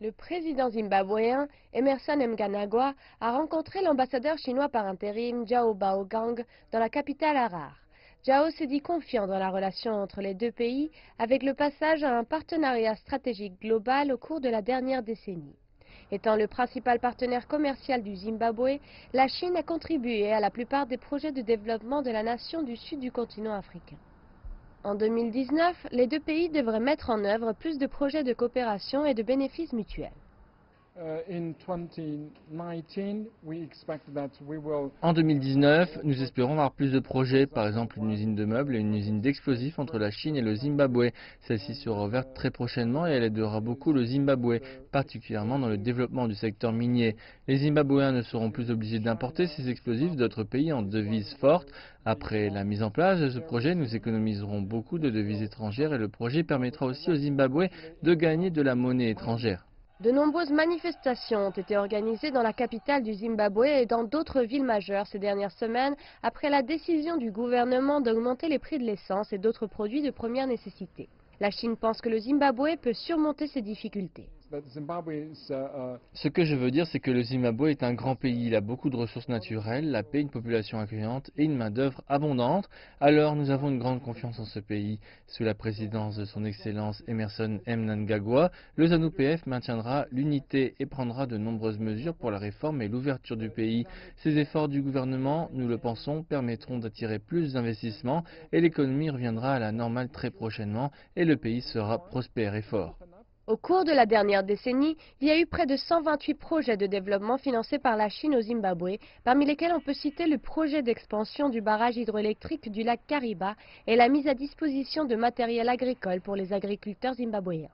Le président zimbabwéen Emmerson Mnangagwa a rencontré l'ambassadeur chinois par intérim Zhao Baogang dans la capitale Harare. Zhao s'est dit confiant dans la relation entre les deux pays avec le passage à un partenariat stratégique global au cours de la dernière décennie. Étant le principal partenaire commercial du Zimbabwe, la Chine a contribué à la plupart des projets de développement de la nation du sud du continent africain. En 2019, les deux pays devraient mettre en œuvre plus de projets de coopération et de bénéfices mutuels. En 2019, nous espérons avoir plus de projets, par exemple une usine de meubles et une usine d'explosifs entre la Chine et le Zimbabwe. Celle-ci sera ouverte très prochainement et elle aidera beaucoup le Zimbabwe, particulièrement dans le développement du secteur minier. Les Zimbabwéens ne seront plus obligés d'importer ces explosifs d'autres pays en devises fortes. Après la mise en place de ce projet, nous économiserons beaucoup de devises étrangères et le projet permettra aussi au Zimbabwe de gagner de la monnaie étrangère. De nombreuses manifestations ont été organisées dans la capitale du Zimbabwe et dans d'autres villes majeures ces dernières semaines après la décision du gouvernement d'augmenter les prix de l'essence et d'autres produits de première nécessité. La Chine pense que le Zimbabwe peut surmonter ces difficultés. Ce que je veux dire, c'est que le Zimbabwe est un grand pays. Il a beaucoup de ressources naturelles, la paix, une population accueillante et une main-d'œuvre abondante. Alors, nous avons une grande confiance en ce pays. Sous la présidence de son Excellence Emmerson Mnangagwa, le ZANU-PF maintiendra l'unité et prendra de nombreuses mesures pour la réforme et l'ouverture du pays. Ces efforts du gouvernement, nous le pensons, permettront d'attirer plus d'investissements et l'économie reviendra à la normale très prochainement et le pays sera prospère et fort. Au cours de la dernière décennie, il y a eu près de 128 projets de développement financés par la Chine au Zimbabwe, parmi lesquels on peut citer le projet d'expansion du barrage hydroélectrique du lac Kariba et la mise à disposition de matériel agricole pour les agriculteurs zimbabwéens.